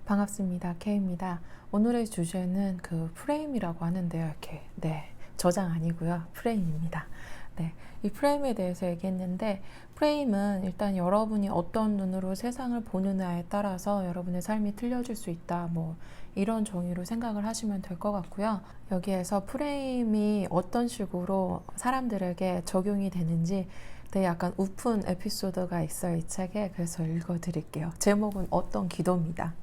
반갑습니다. K입니다. 오늘의 주제는 그 프레임이라고 하는데요. 이렇게 저장 아니고요. 프레임입니다. 이 프레임에 대해서 얘기했는데, 프레임은 일단 여러분이 어떤 눈으로 세상을 보느냐에 따라서 여러분의 삶이 틀려질 수 있다. 이런 정의로 생각을 하시면 될 것 같고요. 여기에서 프레임이 어떤 식으로 사람들에게 적용이 되는지 되게 약간 우픈 에피소드가 있어요, 이 책에. 그래서 읽어드릴게요. 제목은 어떤 기도입니다.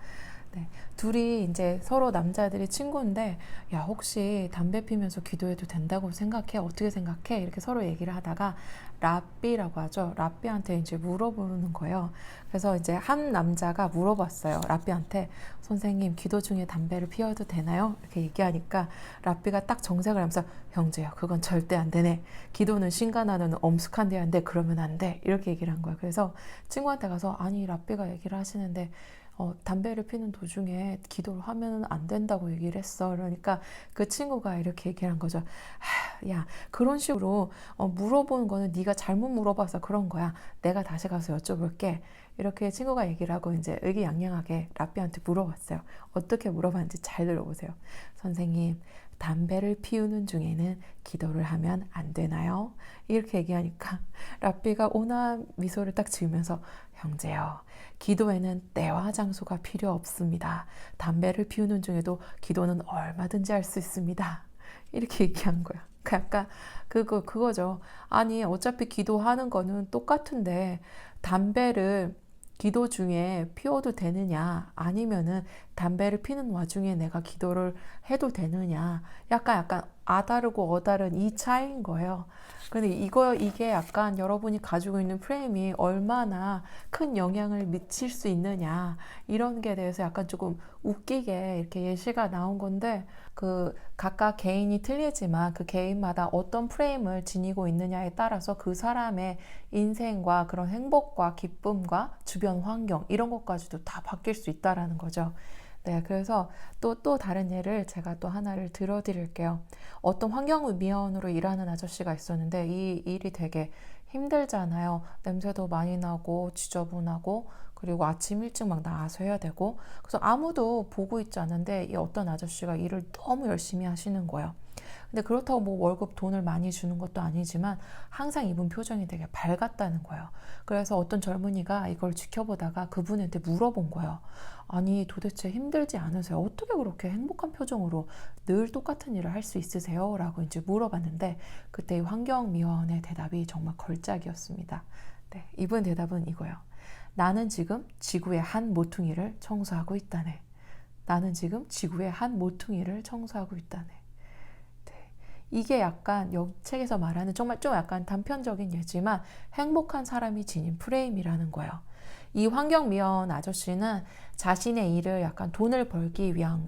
둘이 이제 서로 남자들이 친구인데, 야, 혹시 담배 피면서 기도해도 된다고 생각해? 어떻게 생각해? 이렇게 서로 얘기를 하다가 랍비라고 하죠. 랍비한테 이제 물어보는 거예요. 그래서 이제 한 남자가 물어봤어요. 랍비한테, 선생님, 기도 중에 담배를 피워도 되나요? 이렇게 얘기하니까 랍비가 딱 정색을 하면서, 형제야, 그건 절대 안 되네. 기도는 신간하는 엄숙한 데 하는데 그러면 안 돼. 이렇게 얘기를 한 거예요. 그래서 친구한테 가서, 아니, 랍비가 얘기를 하시는데 담배를 피는 도중에 기도를 하면 안 된다고 얘기를 했어. 그러니까 그 친구가 이렇게 얘기를 한 거죠. 야, 그런 식으로 물어보는 거는 네가 잘못 물어봐서 그런 거야. 내가 다시 가서 여쭤볼게. 이렇게 친구가 얘기를 하고 이제 의기양양하게 랍비한테 물어봤어요. 어떻게 물어봤는지 잘 들어보세요. 선생님, 담배를 피우는 중에는 기도를 하면 안 되나요? 이렇게 얘기하니까 랍비가 온화한 미소를 딱 지으면서, 형제요, 기도에는 때와 장소가 필요 없습니다. 담배를 피우는 중에도 기도는 얼마든지 할 수 있습니다. 이렇게 얘기한 거야. 약간 그거죠. 아니, 어차피 기도하는 거는 똑같은데 담배를 기도 중에 피워도 되느냐, 아니면은 담배를 피는 와중에 내가 기도를 해도 되느냐, 약간 아다르고 어다른 이 차이인 거예요. 근데 이게 약간 여러분이 가지고 있는 프레임이 얼마나 큰 영향을 미칠 수 있느냐, 이런 게 대해서 약간 조금 웃기게 이렇게 예시가 나온 건데, 그 각각 개인이 틀리지만 그 개인마다 어떤 프레임을 지니고 있느냐에 따라서 그 사람의 인생과 그런 행복과 기쁨과 주변 환경, 이런 것까지도 다 바뀔 수 있다라는 거죠. 그래서 또 다른 예를 제가 또 하나를 들어드릴게요. 어떤 환경미화원으로 일하는 아저씨가 있었는데, 이 일이 되게 힘들잖아요. 냄새도 많이 나고 지저분하고, 그리고 아침 일찍 막 나와서 해야 되고, 그래서 아무도 보고 있지 않은데 이 어떤 아저씨가 일을 너무 열심히 하시는 거예요. 근데 그렇다고 월급 돈을 많이 주는 것도 아니지만 항상 이분 표정이 되게 밝았다는 거예요. 그래서 어떤 젊은이가 이걸 지켜보다가 그분한테 물어본 거예요. 아니, 도대체 힘들지 않으세요? 어떻게 그렇게 행복한 표정으로 늘 똑같은 일을 할 수 있으세요? 라고 이제 물어봤는데, 그때 환경미화원의 대답이 정말 걸작이었습니다. 이분 대답은 이거예요. 나는 지금 지구의 한 모퉁이를 청소하고 있다네. 나는 지금 지구의 한 모퉁이를 청소하고 있다네. 이게 약간 이 책에서 말하는 정말 좀 약간 단편적인 예지만 행복한 사람이 지닌 프레임이라는 거예요. 이 환경미화원 아저씨는 자신의 일을 약간 돈을 벌기 위한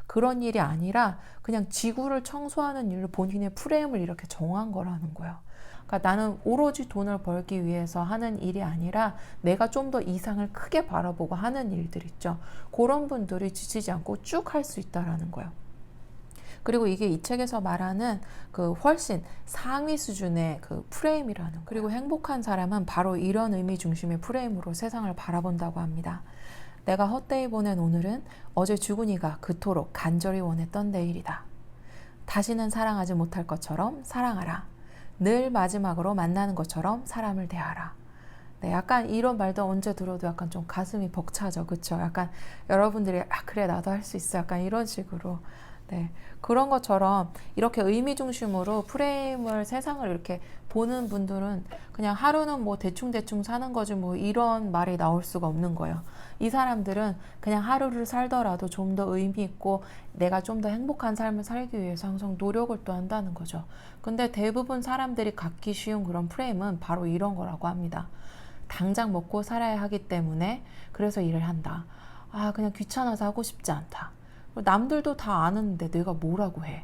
그런 일이 아니라 그냥 지구를 청소하는 일로 본인의 프레임을 이렇게 정한 거라는 거예요. 그러니까 나는 오로지 돈을 벌기 위해서 하는 일이 아니라 내가 좀 더 이상을 크게 바라보고 하는 일들 있죠. 그런 분들이 지치지 않고 쭉 할 수 있다라는 거예요. 그리고 이게 이 책에서 말하는 그 훨씬 상위 수준의 그 프레임이라는 거예요. 그리고 행복한 사람은 바로 이런 의미 중심의 프레임으로 세상을 바라본다고 합니다. 내가 헛되이 보낸 오늘은 어제 죽은 이가 그토록 간절히 원했던 내일이다. 다시는 사랑하지 못할 것처럼 사랑하라. 늘 마지막으로 만나는 것처럼 사람을 대하라. 약간 이런 말도 언제 들어도 약간 좀 가슴이 벅차죠. 그쵸? 약간 여러분들이 그래, 나도 할 수 있어. 약간 이런 식으로. 그런 것처럼 이렇게 의미 중심으로 프레임을, 세상을 이렇게 보는 분들은 그냥 하루는 대충 사는 거지 이런 말이 나올 수가 없는 거예요. 이 사람들은 그냥 하루를 살더라도 좀 더 의미 있고 내가 좀 더 행복한 삶을 살기 위해서 항상 노력을 또 한다는 거죠. 근데 대부분 사람들이 갖기 쉬운 그런 프레임은 바로 이런 거라고 합니다. 당장 먹고 살아야 하기 때문에 그래서 일을 한다. 그냥 귀찮아서 하고 싶지 않다. 남들도 다 아는데 내가 뭐라고 해.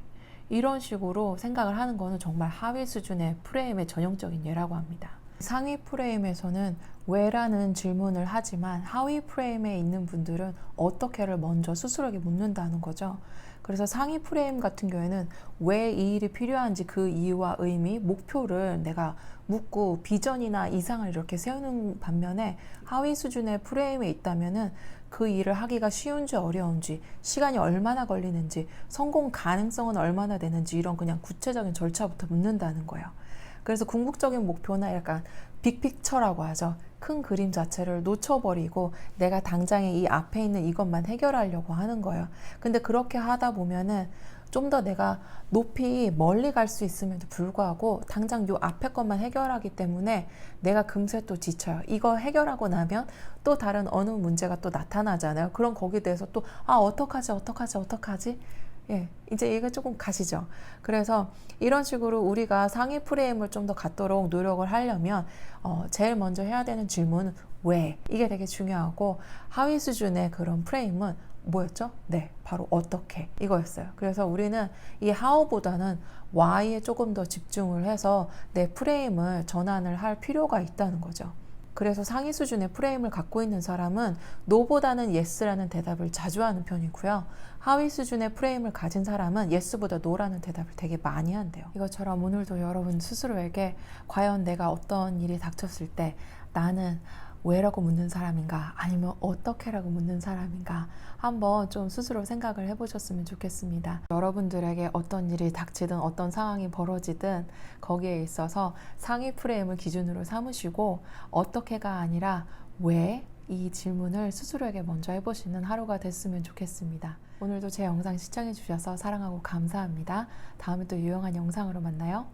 이런 식으로 생각을 하는 거는 정말 하위 수준의 프레임의 전형적인 예라고 합니다. 상위 프레임에서는 왜라는 질문을 하지만 하위 프레임에 있는 분들은 어떻게를 먼저 스스로에게 묻는다는 거죠. 그래서 상위 프레임 같은 경우에는 왜 이 일이 필요한지 그 이유와 의미, 목표를 내가 묻고 비전이나 이상을 이렇게 세우는 반면에, 하위 수준의 프레임에 있다면은 그 일을 하기가 쉬운지 어려운지, 시간이 얼마나 걸리는지, 성공 가능성은 얼마나 되는지 이런 그냥 구체적인 절차부터 묻는다는 거예요. 그래서 궁극적인 목표나 약간 빅픽처라고 하죠. 큰 그림 자체를 놓쳐버리고 내가 당장에 이 앞에 있는 이것만 해결하려고 하는 거예요. 근데 그렇게 하다 보면은 좀 더 내가 높이 멀리 갈 수 있음에도 불구하고 당장 요 앞에 것만 해결하기 때문에 내가 금세 또 지쳐요. 이거 해결하고 나면 또 다른 어느 문제가 또 나타나잖아요. 그럼 거기에 대해서 또 어떡하지? 예, 이제 이거 조금 가시죠. 그래서 이런 식으로 우리가 상위 프레임을 좀 더 갖도록 노력을 하려면 제일 먼저 해야 되는 질문은 왜? 이게 되게 중요하고 하위 수준의 그런 프레임은 뭐였죠? 네, 바로 어떻게 이거였어요. 그래서 우리는 이 how보다는 why에 조금 더 집중을 해서 내 프레임을 전환을 할 필요가 있다는 거죠. 그래서 상위 수준의 프레임을 갖고 있는 사람은 no보다는 yes라는 대답을 자주 하는 편이고요. 하위 수준의 프레임을 가진 사람은 yes보다 no라는 대답을 되게 많이 한대요. 이것처럼 오늘도 여러분 스스로에게 과연 내가 어떤 일이 닥쳤을 때 나는 왜라고 묻는 사람인가 아니면 어떻게라고 묻는 사람인가 한번 좀 스스로 생각을 해보셨으면 좋겠습니다. 여러분들에게 어떤 일이 닥치든 어떤 상황이 벌어지든 거기에 있어서 상위 프레임을 기준으로 삼으시고 어떻게가 아니라 왜 이 질문을 스스로에게 먼저 해보시는 하루가 됐으면 좋겠습니다. 오늘도 제 영상 시청해 주셔서 사랑하고 감사합니다. 다음에 또 유용한 영상으로 만나요.